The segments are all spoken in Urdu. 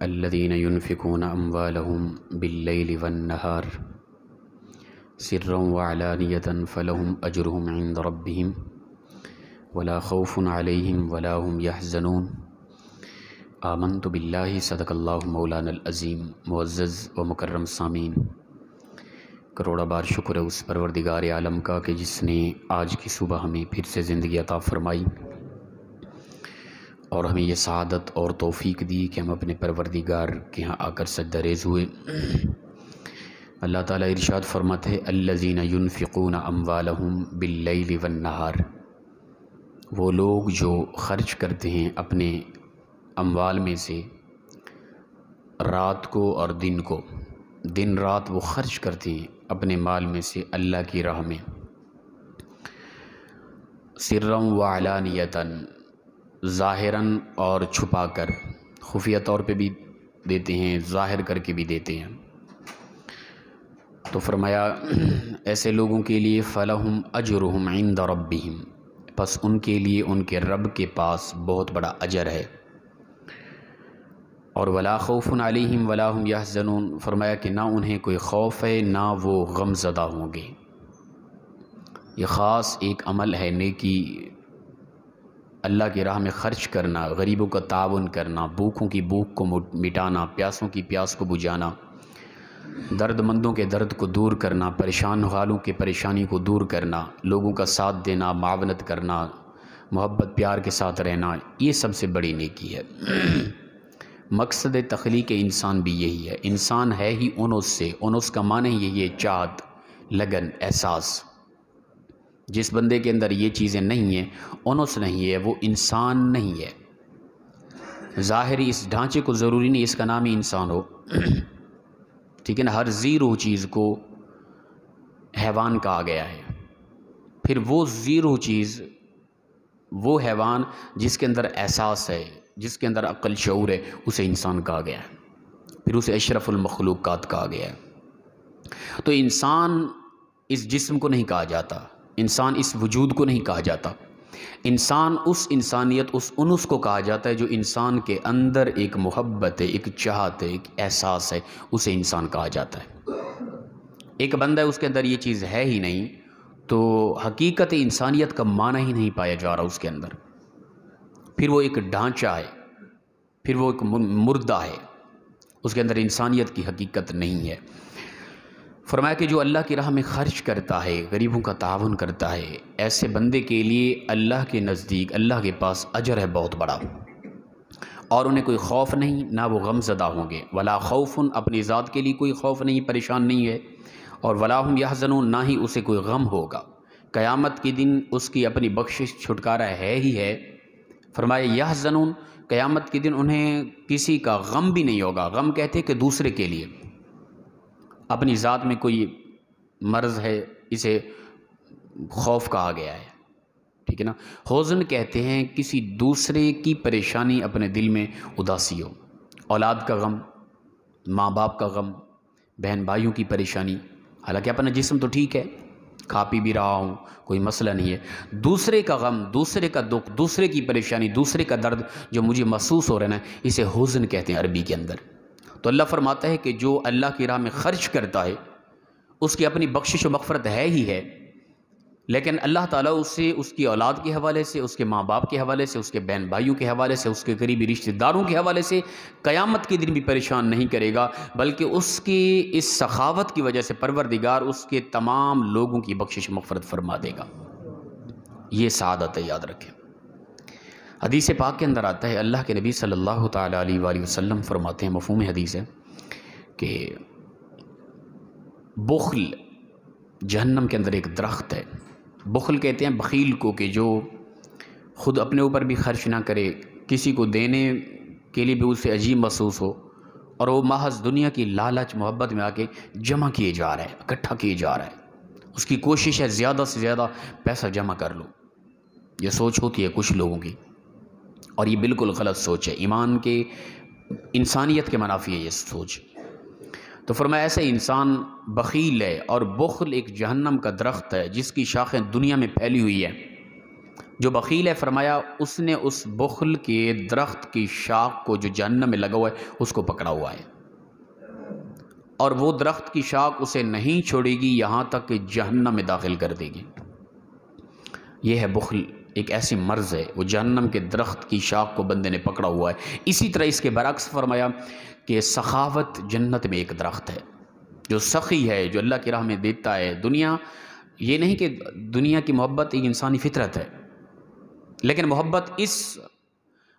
الذين ينفقون أموالهم بالليل والنهار سرا وعلانية فلهم أجرهم عند ربهم ولا خوف عليهم ولا هم يحزنون آمنت بالله صدق اللہ مولانا العظیم۔ معزز و مکرم سامعین، کروڑا بار شکر ہے اس پروردگار عالم کا کہ جس نے آج کی صبح ہمیں پھر سے زندگی عطا فرمائی اور ہمیں یہ سعادت اور توفیق دی کہ ہم اپنے پروردگار کے ہاں آ کر سجدہ ریز ہوئے۔ اللہ تعالیٰ ارشاد فرماتے ہیں الذین ينفقون اموالہم باللیل والنہار، وہ لوگ جو خرچ کرتے ہیں اپنے اموال میں سے رات کو اور دن کو، دن رات وہ خرچ کرتے ہیں اپنے مال میں سے اللہ کی راہ میں، سرًا وعلانیتاً، ظاہراً اور چھپا کر، خفیہ طور پہ بھی دیتے ہیں، ظاہر کر کے بھی دیتے ہیں۔ تو فرمایا ایسے لوگوں کے لیے فَلَهُمْ أَجْرُهُمْ عِنْدَ رَبِّهِمْ، پس ان کے لیے ان کے رب کے پاس بہت بڑا اجر ہے۔ اور وَلَا خَوْفٌ عَلَيْهِمْ وَلَا هُمْ يَحْزَنُونَ، فرمایا کہ نہ انہیں کوئی خوف ہے نہ وہ غم زدہ ہوں گے۔ یہ خاص ایک عمل ہے نیکی، اللہ کی راہ میں خرچ کرنا، غریبوں کا تعاون کرنا، بھوکوں کی بھوک کو مٹانا، پیاسوں کی پیاس کو بجھانا، درد مندوں کے درد کو دور کرنا، پریشان حالوں کی پریشانی کو دور کرنا، لوگوں کا ساتھ دینا، معاونت کرنا، محبت پیار کے ساتھ رہنا، یہ سب سے بڑی نیکی ہے۔ مقصد تخلیق انسان بھی یہی ہے، انسان ہے ہی انس سے، انس کا معنی یہی ہے چاہت، لگن، احساس۔ جس بندے کے اندر یہ چیزیں نہیں ہیں، انس نہیں ہے، وہ انسان نہیں ہے۔ ظاہری اس ڈھانچے کو ضروری نہیں اس کا نام ہی انسان ہو، ٹھیک ہے نا، ہر زیرو چیز کو حیوان کہا گیا ہے، پھر وہ زیرو چیز، وہ حیوان جس کے اندر احساس ہے، جس کے اندر عقل شعور ہے، اسے انسان کہا گیا ہے، پھر اسے اشرف المخلوقات کہا گیا ہے۔ تو انسان اس جسم کو نہیں کہا جاتا، انسان اس وجود کو نہیں کہا جاتا، انسان اس انسانیت، اس انس کو کہا جاتا ہے جو انسان کے اندر ایک محبت ہے، ایک چاہت ہے، ایک احساس ہے، اسے انسان کہا جاتا ہے۔ ایک بندہ ہے اس کے اندر یہ چیز ہے ہی نہیں، تو حقیقت انسانیت کا معنی ہی نہیں پایا جا رہا اس کے اندر، پھر وہ ایک ڈھانچہ ہے، پھر وہ ایک مردہ ہے، اس کے اندر انسانیت کی حقیقت نہیں ہے۔ فرمایا کہ جو اللہ کی راہ میں خرچ کرتا ہے، غریبوں کا تعاون کرتا ہے، ایسے بندے کے لیے اللہ کے نزدیک، اللہ کے پاس اجر ہے بہت بڑا، اور انہیں کوئی خوف نہیں، نہ وہ غم زدہ ہوں گے۔ ولا خوف، اپنی ذات کے لیے کوئی خوف نہیں، پریشان نہیں ہے، اور ولا هم يحزنون، نہ ہی اسے کوئی غم ہوگا۔ قیامت کے دن اس کی اپنی بخشش چھٹکارا ہے ہی ہے۔ فرمایا یحزنون، قیامت کے دن انہیں کسی کا غم بھی نہیں ہوگا۔ غم کہتے کہ دوسرے کے لیے، اپنی ذات میں کوئی مرض ہے، اسے خوف کہا گیا ہے، ٹھیک ہے نا۔ حزن کہتے ہیں کسی دوسرے کی پریشانی اپنے دل میں اداسی ہو، اولاد کا غم، ماں باپ کا غم، بہن بھائیوں کی پریشانی، حالانکہ اپنا جسم تو ٹھیک ہے، کھا پی بھی رہا ہوں، کوئی مسئلہ نہیں ہے، دوسرے کا غم، دوسرے کا دکھ، دوسرے کی پریشانی، دوسرے کا درد جو مجھے محسوس ہو رہا ہے، اسے حزن کہتے ہیں عربی کے اندر۔ تو اللہ فرماتا ہے کہ جو اللہ کی راہ میں خرچ کرتا ہے اس کی اپنی بخشش و مغفرت ہے ہی ہے، لیکن اللہ تعالیٰ اسے اس کی اولاد کے حوالے سے، اس کے ماں باپ کے حوالے سے، اس کے بہن بھائیوں کے حوالے سے، اس کے قریبی رشتہ داروں کے حوالے سے قیامت کے دن بھی پریشان نہیں کرے گا، بلکہ اس کی اس سخاوت کی وجہ سے پروردگار اس کے تمام لوگوں کی بخشش و مغفرت فرما دے گا۔ یہ سعادت ہے، یاد رکھیں۔ حدیث پاک کے اندر آتا ہے، اللہ کے نبی صلی اللہ تعالیٰ علیہ وآلہ وسلم فرماتے ہیں، مفہوم حدیث ہے کہ بخل جہنم کے اندر ایک درخت ہے۔ بخل کہتے ہیں بخیل کو کہ جو خود اپنے اوپر بھی خرچ نہ کرے، کسی کو دینے کے لیے بھی اسے عجیب محسوس ہو، اور وہ محض دنیا کی لالچ محبت میں آ کے جمع کیے جا رہا ہے، اکٹھا کیے جا رہا ہے، اس کی کوشش ہے زیادہ سے زیادہ پیسہ جمع کر لو۔ یہ سوچ ہوتی ہے کچھ لوگوں کی، اور یہ بالکل غلط سوچ ہے، ایمان کے، انسانیت کے منافی ہے یہ سوچ۔ تو فرمایا ایسے انسان بخیل ہے، اور بخل ایک جہنم کا درخت ہے جس کی شاخیں دنیا میں پھیلی ہوئی ہے، جو بخیل ہے فرمایا اس نے اس بخل کے درخت کی شاخ کو جو جہنم میں لگا ہوا ہے اس کو پکڑا ہوا ہے، اور وہ درخت کی شاخ اسے نہیں چھوڑے گی یہاں تک کہ جہنم میں داخل کر دے گی۔ یہ ہے بخل، ایک ایسی مرض ہے، وہ جہنم کے درخت کی شاخ کو بندے نے پکڑا ہوا ہے۔ اسی طرح اس کے برعکس فرمایا کہ سخاوت جنت میں ایک درخت ہے، جو سخی ہے، جو اللہ کی راہ میں دیتا ہے۔ دنیا، یہ نہیں کہ دنیا کی محبت ایک انسانی فطرت ہے، لیکن محبت اس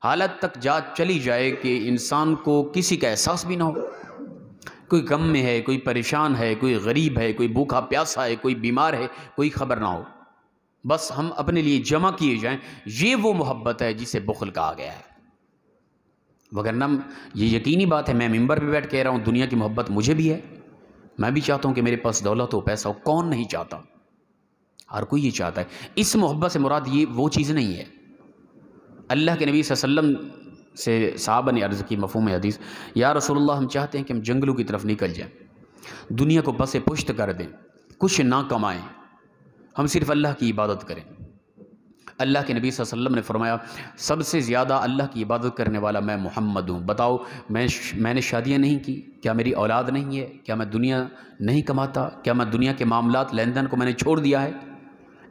حالت تک چلی جائے کہ انسان کو کسی کا احساس بھی نہ ہو، کوئی غم میں ہے، کوئی پریشان ہے، کوئی غریب ہے، کوئی بھوکا پیاسا ہے، کوئی بیمار ہے، کوئی خبر نہ ہو، بس ہم اپنے لیے جمع کیے جائیں۔ یہ وہ محبت ہے جسے بخل کہا گیا ہے۔ وگرنہ یہ یقینی بات ہے، میں ممبر پہ بیٹھ کہہ رہا ہوں دنیا کی محبت مجھے بھی ہے، میں بھی چاہتا ہوں کہ میرے پاس دولت ہو، پیسہ ہو، کون نہیں چاہتا، ہر کوئی یہ چاہتا ہے۔ اس محبت سے مراد یہ وہ چیز نہیں ہے۔ اللہ کے نبی صلی اللہ علیہ وسلم سے صحابہ نے عرض کی مفہوم حدیث، یا رسول اللہ ہم چاہتے ہیں کہ ہم جنگلوں کی طرف نکل جائیں، دنیا کو پس پشت کر دیں، کچھ نہ کمائیں، ہم صرف اللہ کی عبادت کریں۔ اللہ کے نبی صلی اللہ علیہ وسلم نے فرمایا سب سے زیادہ اللہ کی عبادت کرنے والا میں محمد ہوں۔ بتاؤ میں نے شادیاں نہیں کی، کیا میری اولاد نہیں ہے، کیا میں دنیا نہیں کماتا، کیا میں دنیا کے معاملات لین دین کو میں نے چھوڑ دیا ہے؟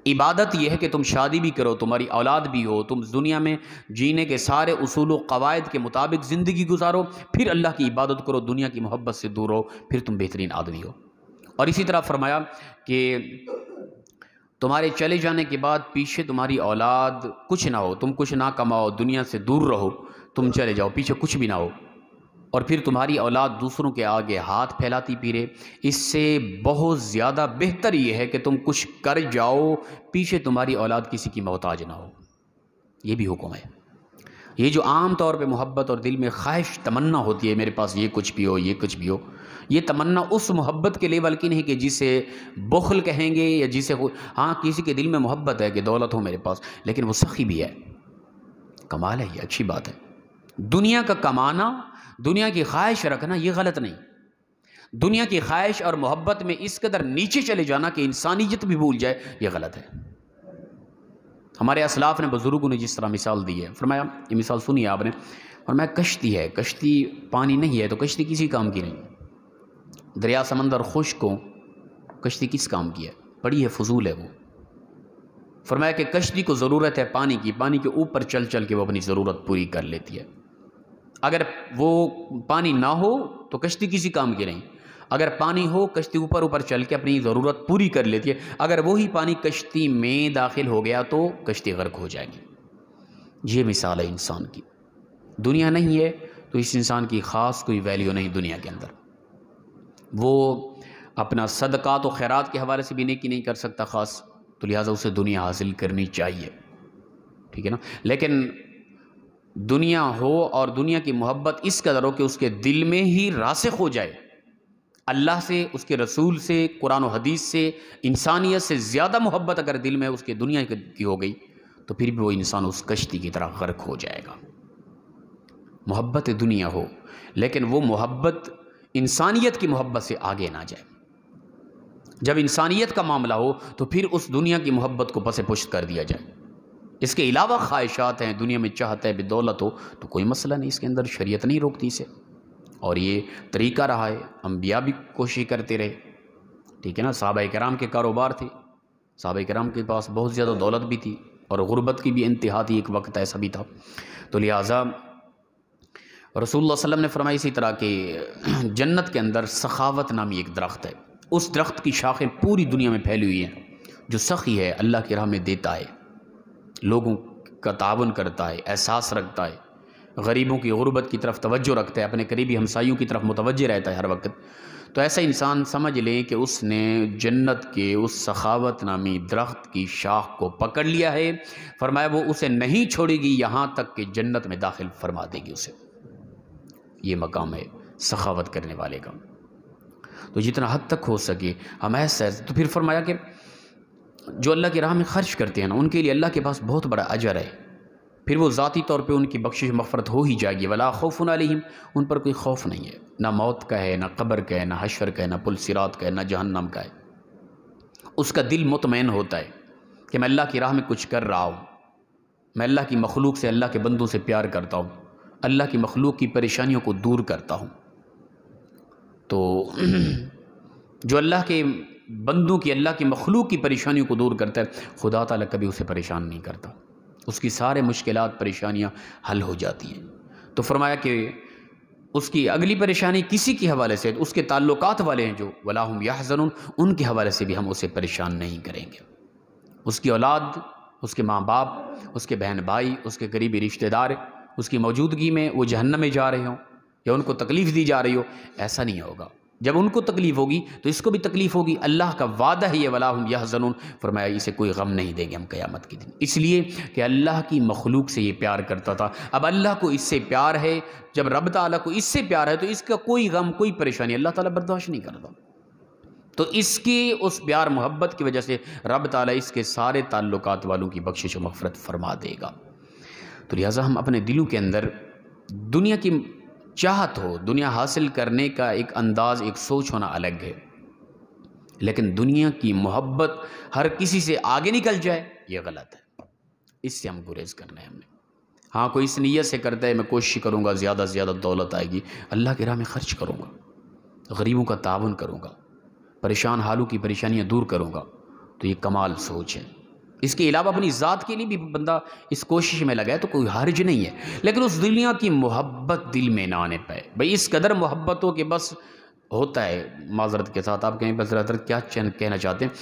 عبادت یہ ہے کہ تم شادی بھی کرو، تمہاری اولاد بھی ہو، تم دنیا میں جینے کے سارے اصول و قواعد کے مطابق زندگی گزارو، پھر اللہ کی عبادت کرو، دنیا کی محبت سے دور ہو، پھر تم بہترین آدمی ہو۔ اور اسی طرح فرمایا کہ تمہارے چلے جانے کے بعد پیچھے تمہاری اولاد کچھ نہ ہو، تم کچھ نہ کماؤ، دنیا سے دور رہو، تم چلے جاؤ، پیچھے کچھ بھی نہ ہو، اور پھر تمہاری اولاد دوسروں کے آگے ہاتھ پھیلاتی پھرے۔ اس سے بہت زیادہ بہتر یہ ہے کہ تم کچھ کر جاؤ، پیچھے تمہاری اولاد کسی کی محتاج نہ ہو۔ یہ بھی حکم ہے۔ یہ جو عام طور پہ محبت اور دل میں خواہش تمنا ہوتی ہے میرے پاس یہ کچھ بھی ہو، یہ کچھ بھی ہو، یہ تمنا اس محبت کے لیول کی نہیں کہ جسے بخل کہیں گے، یا جسے ہاں کسی کے دل میں محبت ہے کہ دولت ہو میرے پاس، لیکن وہ سخی بھی ہے، کمال ہے، یہ اچھی بات ہے۔ دنیا کا کمانا، دنیا کی خواہش رکھنا یہ غلط نہیں، دنیا کی خواہش اور محبت میں اس قدر نیچے چلے جانا کہ انسانیت بھی بھول جائے، یہ غلط ہے۔ ہمارے اسلاف نے، بزرگوں نے جس طرح مثال دی ہے، فرمایا یہ مثال سنی آپ نے، فرمایا کشتی ہے، کشتی پانی نہیں ہے تو کشتی کسی کام کی نہیں، دریا سمندر خشک ہو کشتی کس کام کی ہے، پڑی ہے، فضول ہے وہ۔ فرمایا کہ کشتی کو ضرورت ہے پانی کی، پانی کے اوپر چل چل کے وہ اپنی ضرورت پوری کر لیتی ہے۔ اگر وہ پانی نہ ہو تو کشتی کسی کام کی نہیں، اگر پانی ہو کشتی اوپر اوپر چل کے اپنی ضرورت پوری کر لیتی ہے، اگر وہی پانی کشتی میں داخل ہو گیا تو کشتی غرق ہو جائے گی۔ یہ مثال ہے انسان کی، دنیا نہیں ہے تو اس انسان کی خاص کوئی ویلیو نہیں دنیا کے اندر، وہ اپنا صدقات و خیرات کے حوالے سے بھی نیکی نہیں کر سکتا خاص، تو لہٰذا اسے دنیا حاصل کرنی چاہیے، ٹھیک ہے نا۔ لیکن دنیا ہو اور دنیا کی محبت اس قدر ہو کہ اس کے دل میں ہی راسخ ہو جائے، اللہ سے، اس کے رسول سے، قرآن و حدیث سے، انسانیت سے زیادہ محبت اگر دل میں اس کے دنیا کی ہو گئی تو پھر بھی وہ انسان اس کشتی کی طرح غرق ہو جائے گا۔ محبت دنیا ہو لیکن وہ محبت انسانیت کی محبت سے آگے نہ جائے۔ جب انسانیت کا معاملہ ہو تو پھر اس دنیا کی محبت کو پس پشت کر دیا جائے۔ اس کے علاوہ خواہشات ہیں، دنیا میں چاہتا ہے بھی دولت ہو تو کوئی مسئلہ نہیں، اس کے اندر شریعت نہیں روکتی اسے، اور یہ طریقہ رہا ہے، انبیاء بھی کوشش کرتے رہے، ٹھیک ہے نا۔ صحابہ کرام کے کاروبار تھے، صحابہ کرام کے پاس بہت زیادہ دولت بھی تھی اور غربت کی بھی انتہا تھی، ایک وقت ایسا بھی تھا، تو لہٰذا رسول اللہ صلی اللہ علیہ وسلم نے فرمایا اسی طرح کہ جنت کے اندر سخاوت نامی ایک درخت ہے، اس درخت کی شاخیں پوری دنیا میں پھیلی ہوئی ہیں، جو سخی ہے، اللہ کی راہ میں دیتا ہے، لوگوں کا تعاون کرتا ہے، احساس رکھتا ہے، غریبوں کی غربت کی طرف توجہ رکھتا ہے، اپنے قریبی ہمسائیوں کی طرف متوجہ رہتا ہے ہر وقت، تو ایسا انسان سمجھ لیں کہ اس نے جنت کے اس سخاوت نامی درخت کی شاخ کو پکڑ لیا ہے۔ فرمایا وہ اسے نہیں چھوڑے گی یہاں تک کہ جنت میں داخل فرما دے گی اسے۔ یہ مقام ہے سخاوت کرنے والے کا، تو جتنا حد تک ہو سکے ہم ایسا، تو پھر فرمایا کہ جو اللہ کی راہ میں خرچ کرتے ہیں نا، ان کے لیے اللہ کے پاس بہت بڑا اجر ہے، پھر وہ ذاتی طور پہ ان کی بخشش مغفرت ہو ہی جائے گی۔ ولا خوف علیہم، ان پر کوئی خوف نہیں ہے، نہ موت کا ہے، نہ قبر کا ہے، نہ حشر کا ہے، نہ پل صراط کا ہے، نہ جہنم کا ہے۔ اس کا دل مطمئن ہوتا ہے کہ میں اللہ کی راہ میں کچھ کر رہا ہوں، میں اللہ کی مخلوق سے، اللہ کے بندوں سے پیار کرتا ہوں، اللہ کی مخلوق کی پریشانیوں کو دور کرتا ہوں۔ تو جو اللہ کے بندوں کی، اللہ کی مخلوق کی پریشانیوں کو دور کرتا ہے، خدا تعالیٰ کبھی اسے پریشان نہیں کرتا، اس کی سارے مشکلات، پریشانیاں حل ہو جاتی ہیں۔ تو فرمایا کہ اس کی اگلی پریشانی کسی کے حوالے سے، اس کے تعلقات والے ہیں جو وَلَا هُمْ يَحْزَنُونَ، ان کے حوالے سے بھی ہم اسے پریشان نہیں کریں گے۔ اس کی اولاد، اس کے ماں باپ، اس کے بہن بھائی، اس کے قریبی رشتہ دار، اس کی موجودگی میں وہ جہنم میں جا رہے ہوں یا ان کو تکلیف دی جا رہی ہو، ایسا نہیں ہوگا۔ جب ان کو تکلیف ہوگی تو اس کو بھی تکلیف ہوگی۔ اللہ کا وعدہ ہے یہ وَلَا هُمْ يَحْزَنُونَ، فرمایا اسے کوئی غم نہیں دیں گے ہم قیامت کے دن، اس لیے کہ اللہ کی مخلوق سے یہ پیار کرتا تھا۔ اب اللہ کو اس سے پیار ہے، جب رب تعالیٰ کو اس سے پیار ہے تو اس کا کوئی غم، کوئی پریشانی اللہ تعالیٰ برداشت نہیں کرتا۔ تو اس کی اس پیار محبت کی وجہ سے رب تعالیٰ اس کے سارے تعلقات والوں کی بخشش و مغفرت فرما دے گا۔ تو لہٰذا ہم اپنے دلوں کے اندر دنیا کی چاہت ہو، دنیا حاصل کرنے کا ایک انداز، ایک سوچ ہونا الگ ہے، لیکن دنیا کی محبت ہر کسی سے آگے نکل جائے یہ غلط ہے، اس سے ہم گریز کرنا ہے ہم نے۔ ہاں کوئی اس نیت سے کرتا ہے میں کوشش کروں گا زیادہ سے زیادہ دولت آئے گی، اللہ کی راہ میں خرچ کروں گا، غریبوں کا تعاون کروں گا، پریشان حالوں کی پریشانیاں دور کروں گا، تو یہ کمال سوچ ہے۔ اس کے علاوہ اپنی ذات کے لیے بھی بندہ اس کوشش میں لگا ہے تو کوئی حرج نہیں ہے، لیکن اس دنیا کی محبت دل میں نہ آنے پائے۔ بھئی اس قدر محبت ہو کہ بس ہوتا ہے، معذرت کے ساتھ آپ کہیں بس حضرت کیا کہنا چاہتے ہیں،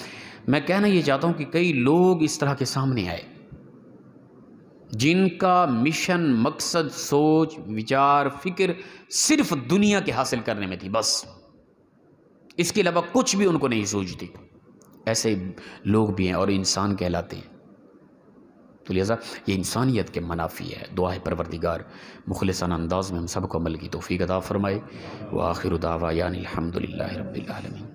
میں کہنا یہ چاہتا ہوں کہ کئی لوگ اس طرح کے سامنے آئے جن کا مشن، مقصد، سوچ، وچار، فکر صرف دنیا کے حاصل کرنے میں تھی، بس اس کے علاوہ کچھ بھی ان کو نہیں سوچتی۔ ایسے لوگ بھی ہیں اور انسان کہلاتے ہیں۔ تو لہذا یہ انسانیت کے منافی ہے۔ دعا ہے پروردگار مخلصانہ انداز میں ہم سب کو عمل کی توفیق عطا فرمائے۔ وآخر دعوانا الحمدللہ رب العالمین۔